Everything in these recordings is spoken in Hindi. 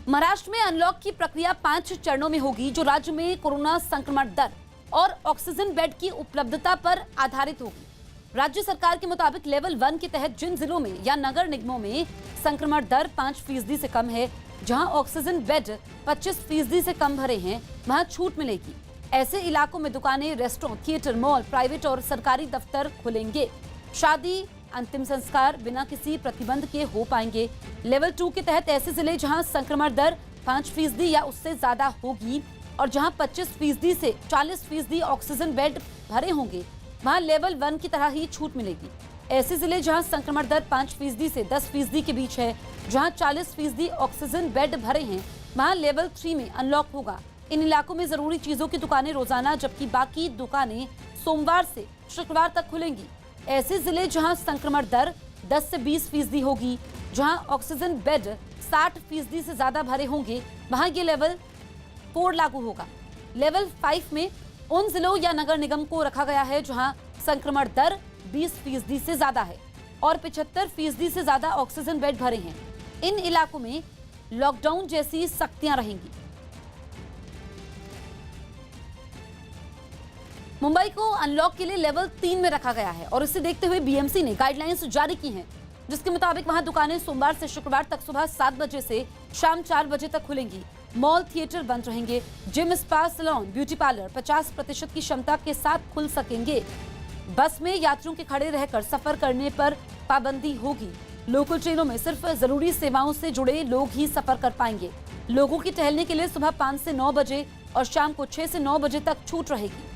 महाराष्ट्र में अनलॉक की प्रक्रिया 5 चरणों में होगी, जो राज्य में कोरोना संक्रमण दर और ऑक्सीजन बेड की उपलब्धता पर आधारित होगी। राज्य सरकार के मुताबिक लेवल 1 के तहत जिन जिलों में या नगर निगमों में संक्रमण दर 5% से कम है, जहां ऑक्सीजन बेड 25% से कम भरे हैं, वहां छूट मिलेगी। ऐसे इलाकों में दुकानें, रेस्टोरेंट, थिएटर, मॉल, प्राइवेट और सरकारी दफ्तर खुलेंगे। शादी, अंतिम संस्कार बिना किसी प्रतिबंध के हो पाएंगे। लेवल 2 के तहत ऐसे जिले जहां संक्रमण दर 5% या उससे ज्यादा होगी और जहां 25% से 40% ऑक्सीजन बेड भरे होंगे, वहां लेवल 1 की तरह ही छूट मिलेगी। ऐसे जिले जहां संक्रमण दर 5% से 10% के बीच है, जहां 40% ऑक्सीजन बेड भरे हैं, वहां लेवल 3 में अनलॉक होगा। इन इलाकों में जरूरी चीजों की दुकानें रोजाना, जबकि बाकी दुकानें सोमवार से शुक्रवार तक खुलेंगी। ऐसे जिले जहां संक्रमण दर 10 से 20% होगी, जहां ऑक्सीजन बेड 60% से ज्यादा भरे होंगे, वहां ये लेवल 4 लागू होगा। लेवल 5 में उन जिलों या नगर निगम को रखा गया है जहां संक्रमण दर 20% से ज्यादा है और 75% से ज्यादा ऑक्सीजन बेड भरे हैं। इन इलाकों में लॉकडाउन जैसी सख्तियां रहेंगी। मुंबई को अनलॉक के लिए लेवल 3 में रखा गया है और इसे देखते हुए बीएमसी ने गाइडलाइंस जारी की हैं, जिसके मुताबिक वहां दुकानें सोमवार से शुक्रवार तक सुबह 7 बजे से शाम 4 बजे तक खुलेंगी। मॉल, थिएटर बंद रहेंगे। Gym, spa, salon, beauty parlour 50% की क्षमता के साथ खुल सकेंगे। बस में यात्रियों के खड़े रहकर सफर करने पर पाबंदी होगी। लोकल ट्रेनों में सिर्फ जरूरी सेवाओं से जुड़े लोग ही सफर कर पाएंगे। लोगों की टहलने के लिए सुबह 5 से 9 बजे और शाम को 6 से 9 बजे तक छूट रहेगी।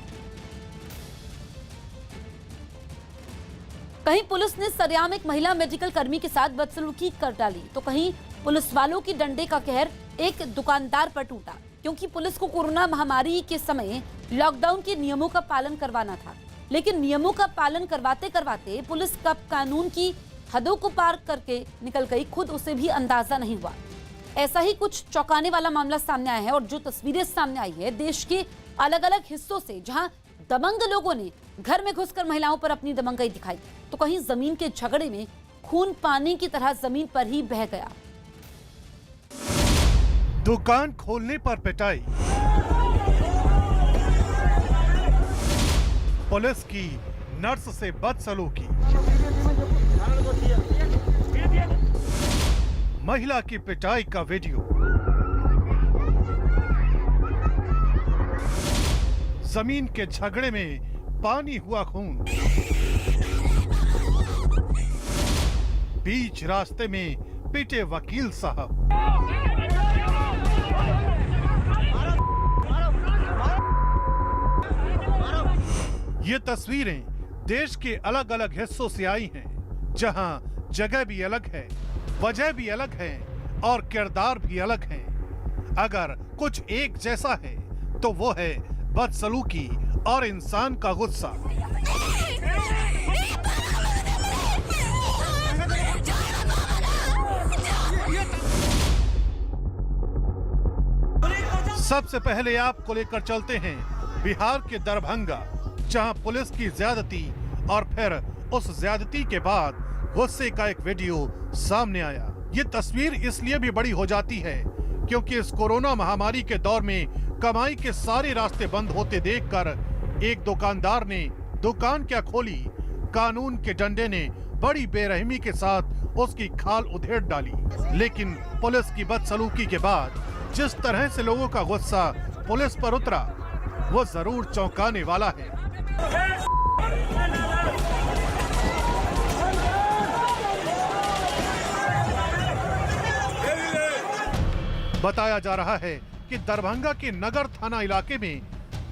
कहीं पुलिस ने सरेआम एक महिला मेडिकल कर्मी के साथ बदसलूकी कर डाली, तो कहीं पुलिस वालों की डंडे का कहर एक दुकानदार पर टूटा, क्योंकि पुलिस को कोरोना महामारी के समय लॉकडाउन के नियमों का पालन करवाना था। लेकिन नियमों का पालन करवाते करवाते पुलिस कब कानून की हदों को पार करके निकल गई, खुद उसे भी अंदाजा नहीं हुआ। ऐसा ही कुछ चौंकाने वाला मामला सामने आया है और जो तस्वीरें सामने आई है देश के अलग अलग हिस्सों से, जहां दबंग लोगों ने घर में घुसकर महिलाओं पर अपनी दबंगई दिखाई, तो कहीं जमीन के झगड़े में खून पानी की तरह जमीन पर ही बह गया। दुकान खोलने पर पिटाई, पुलिस की नर्स से बदसलूकी, महिला की पिटाई का वीडियो, जमीन के झगड़े में पानी हुआ खून, बीच रास्ते में पिटे वकील साहब। ये तस्वीरें देश के अलग अलग हिस्सों से आई हैं, जहां जगह भी अलग है, वजह भी अलग है और किरदार भी अलग है। अगर कुछ एक जैसा है तो वो है बदसलूकी और इंसान का गुस्सा। सबसे पहले आपको लेकर चलते हैं बिहार के दरभंगा, जहां पुलिस की ज्यादती और फिर उस ज्यादती के बाद गुस्से का एक वीडियो सामने आया। ये तस्वीर इसलिए भी बड़ी हो जाती है क्योंकि इस कोरोना महामारी के दौर में कमाई के सारे रास्ते बंद होते देखकर एक दुकानदार ने दुकान क्या खोली, कानून के डंडे ने बड़ी बेरहमी के साथ उसकी खाल उधेड़ डाली। लेकिन पुलिस की बदसलूकी के बाद जिस तरह से लोगों का गुस्सा पुलिस पर उतरा, वो जरूर चौंकाने वाला है। बताया जा रहा है कि दरभंगा के नगर थाना इलाके में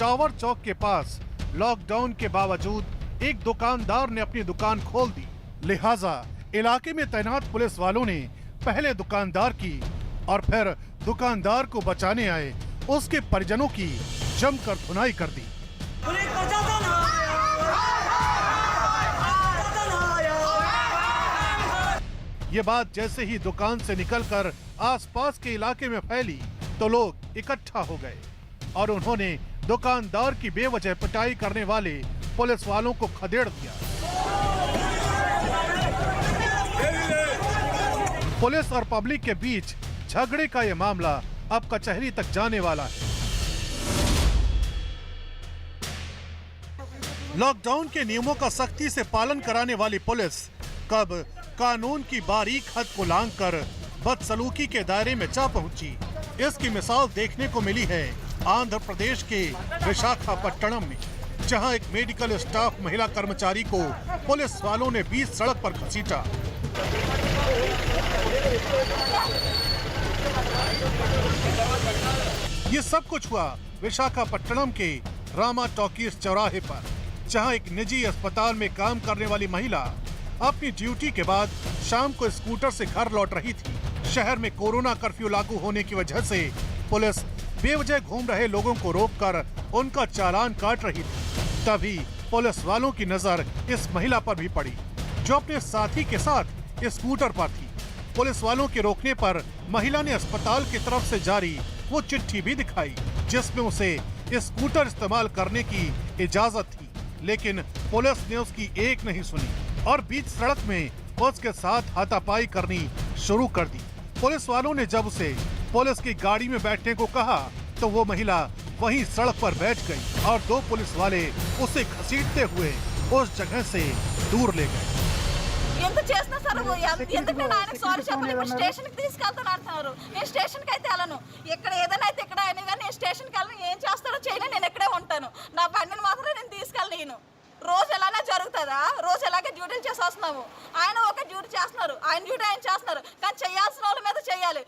टावर चौक के पास लॉकडाउन के बावजूद एक दुकानदार ने अपनी दुकान खोल दी। लिहाजा इलाके में तैनात पुलिस वालों ने पहले दुकानदार की और फिर दुकानदार को बचाने आए उसके परिजनों की जमकर धुनाई कर दी। ये बात जैसे ही दुकान से निकलकर आसपास के इलाके में फैली तो लोग इकट्ठा हो गए और उन्होंने दुकानदार की बेवजह पिटाई करने वाले पुलिस वालों को खदेड़ दिया। पुलिस और पब्लिक के बीच झगड़े का ये मामला अब कचहरी तक जाने वाला है। लॉकडाउन के नियमों का सख्ती से पालन कराने वाली पुलिस कब कानून की बारीक हद को लांघकर बदसलूकी के दायरे में जा पहुंची, इसकी मिसाल देखने को मिली है आंध्र प्रदेश के विशाखापट्टनम में, जहां एक मेडिकल स्टाफ महिला कर्मचारी को पुलिस वालों ने बीच सड़क पर घसीटा। ये सब कुछ हुआ विशाखापट्टनम के रामा टॉकीज चौराहे पर, जहां एक निजी अस्पताल में काम करने वाली महिला अपनी ड्यूटी के बाद शाम को स्कूटर से घर लौट रही थी। शहर में कोरोना कर्फ्यू लागू होने की वजह से पुलिस बेवजह घूम रहे लोगों को रोककर उनका चालान काट रही थी। तभी पुलिस वालों की नजर इस महिला पर भी पड़ी, जो अपने साथी के साथ स्कूटर पर थी। पुलिस वालों के रोकने पर महिला ने अस्पताल की तरफ से जारी वो चिट्ठी भी दिखाई, जिसमें उसे स्कूटर इस्तेमाल करने की इजाजत थी, लेकिन पुलिस ने उसकी एक नहीं सुनी और बीच सड़क में उसके साथ हाथापाई करनी शुरू कर दी। पुलिस वालों ने जब उसे पुलिस की गाड़ी में बैठने को कहा तो वो महिला वहीं सड़क पर बैठ गई और दो पुलिस वाले उसे घसीटते हुए उस जगह से दूर ले गए। ఎందుకు చేస్తున్నా సార్ ఎందుకు నేను ఆయనకు సారీ చెప్పాలి ఇప్పుడు స్టేషన్ కి తీసుకెళ్తాను అంటున్నారు నేను స్టేషన్ కి అయితే వెళ్ళను ఇక్కడ ఏదైనా అయితే ఇక్కడ అయినా కానీ నేను స్టేషన్ కి వెళ్ళను ఏం చేస్తారో చేయను నేను ఇక్కడే ఉంటాను నా బండిని మాత్రం నేను తీసుకెళ్ళను రోజు ఎలానే జరుగుతుందా రోజు ఎలాగే డ్యూటీలు చేసి వస్తున్నాము ఆయన ఒక డ్యూటీ చేస్తున్నారు ఆయన డ్యూటీ ఆయన చేస్తున్నారు కానీ చేయాల్సిన వాళ్ళ మీద చేయాలి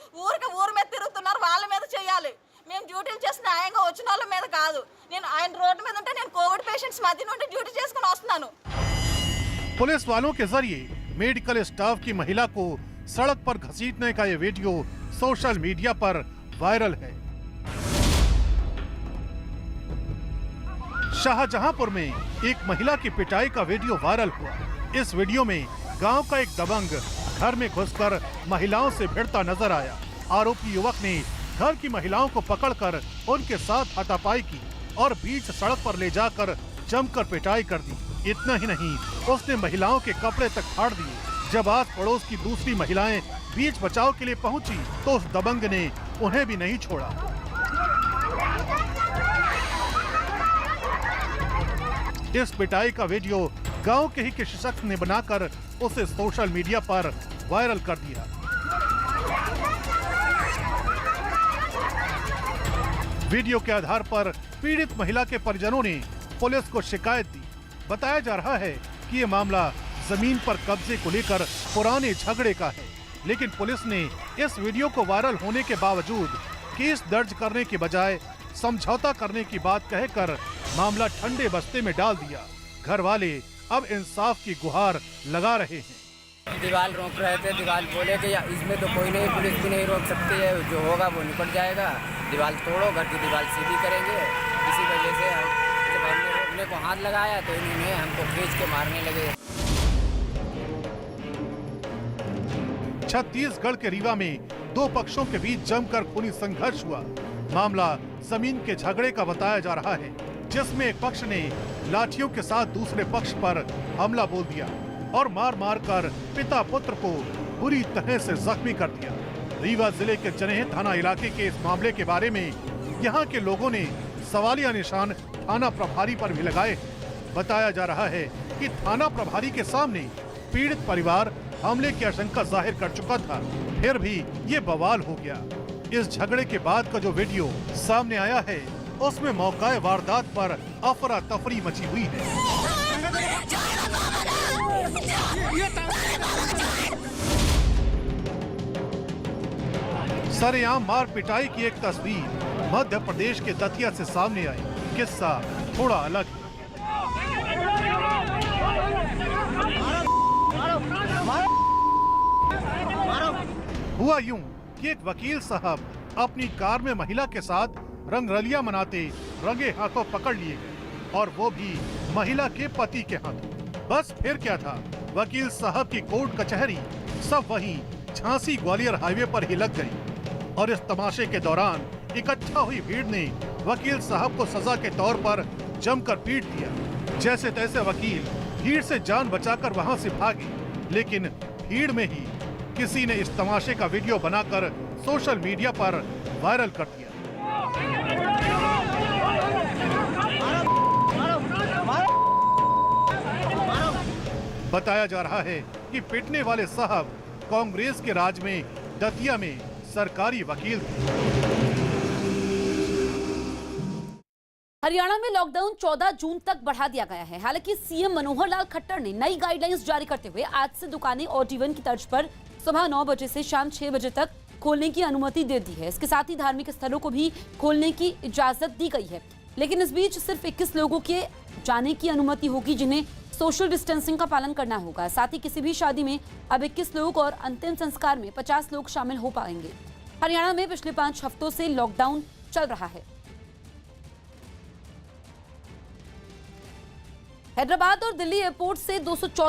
ఊరు మీద తిరుగుతున్నారు వాళ్ళ మీద చేయాలి మేము డ్యూటీలు చేసి న్యాయంగా వచ్చిన వాళ్ళ మీద కాదు నేను ఆయన రోడ్డు మీద ఉంటే నేను కోవిడ్ పేషెంట్స్ మధ్య నుండి డ్యూటీ చేసుకుని వస్తున్నాను। पुलिस वालों के जरिए मेडिकल स्टाफ की महिला को सड़क पर घसीटने का ये वीडियो सोशल मीडिया पर वायरल है। शाहजहांपुर में एक महिला की पिटाई का वीडियो वायरल हुआ। इस वीडियो में गांव का एक दबंग घर में घुसकर महिलाओं से भिड़ता नजर आया। आरोपी युवक ने घर की महिलाओं को पकड़कर उनके साथ हाथापाई की और बीच सड़क पर ले जाकर जमकर पिटाई कर दी। इतना ही नहीं, उसने महिलाओं के कपड़े तक फाड़ दिए। जब आस पड़ोस की दूसरी महिलाएं बीच बचाव के लिए पहुंची तो उस दबंग ने उन्हें भी नहीं छोड़ा। इस पिटाई का वीडियो गांव के ही किसी शख्स ने बनाकर उसे सोशल मीडिया पर वायरल कर दिया। वीडियो के आधार पर पीड़ित महिला के परिजनों ने पुलिस को शिकायत दी। बताया जा रहा है कि ये मामला जमीन पर कब्जे को लेकर पुराने झगड़े का है, लेकिन पुलिस ने इस वीडियो को वायरल होने के बावजूद केस दर्ज करने के बजाय समझौता करने की बात कहकर मामला ठंडे बस्ते में डाल दिया। घर वाले अब इंसाफ की गुहार लगा रहे हैं। दीवार रोक रहे थे, दीवार बोले कि इसमें तो कोई नहीं, पुलिस भी नहीं रोक सकती है, जो होगा वो निपट जाएगा, दीवार तोड़ो, घर की दीवार सीधी करेंगे। इसी वजह से जब हमने रोकने को हाथ लगाया तो इन्होंने हमको खींच के मारने लगे। छत्तीसगढ़ के रीवा में दो पक्षों के बीच जमकर खूनी संघर्ष हुआ। मामला जमीन के झगड़े का बताया जा रहा है, जिसमें एक पक्ष ने लाठियों के साथ दूसरे पक्ष पर हमला बोल दिया और मार मार कर पिता पुत्र को बुरी तरह से जख्मी कर दिया। रीवा जिले के जनेह थाना इलाके के इस मामले के बारे में यहाँ के लोगों ने सवालिया निशान थाना प्रभारी पर भी लगाए। बताया जा रहा है कि थाना प्रभारी के सामने पीड़ित परिवार हमले की आशंका जाहिर कर चुका था, फिर भी ये बवाल हो गया। इस झगड़े के बाद का जो वीडियो सामने आया है, उसमें मौकाए वारदात पर अफरा तफरी मची हुई है। सरेआम मार पिटाई की एक तस्वीर मध्य प्रदेश के दतिया से सामने आई। किस्सा थोड़ा अलग है। हुआ यूं कि एक वकील साहब अपनी कार में महिला के साथ रंगरलिया मनाते रंगे हाथों पकड़ लिए गए, और वो भी महिला के पति के हाथों। बस फिर क्या था, वकील साहब की कोर्ट कचहरी सब वहीं झांसी ग्वालियर हाईवे पर ही लग गई। और इस तमाशे के दौरान इकट्ठा हुई भीड़ ने वकील साहब को सजा के तौर पर जमकर पीट दिया। जैसे तैसे वकील भीड़ से जान बचाकर वहां से भागे, लेकिन भीड़ में ही किसी ने इस तमाशे का वीडियो बनाकर सोशल मीडिया पर वायरल कर दिया। बताया जा रहा है कि पिटने वाले साहब कांग्रेस के राज में दतिया में सरकारी वकील थे। हरियाणा में लॉकडाउन 14 जून तक बढ़ा दिया गया है। हालांकि सीएम मनोहर लाल खट्टर ने नई गाइडलाइंस जारी करते हुए आज से दुकानें और टी1 की तर्ज पर सुबह 9 बजे से शाम 6 बजे तक खोलने की अनुमति दे दी है। इसके साथ ही धार्मिक स्थलों को भी खोलने की इजाजत दी गई है। लेकिन इस बीच सिर्फ 21 लोगों के जाने की अनुमति होगी जिन्हें सोशल डिस्टेंसिंग का पालन करना होगा। साथ ही किसी भी शादी में अब 21 लोग और अंतिम संस्कार में 50 लोग शामिल हो पाएंगे। हरियाणा में पिछले 5 हफ्तों से लॉकडाउन चल रहा है। हैदराबाद और दिल्ली एयरपोर्ट से 214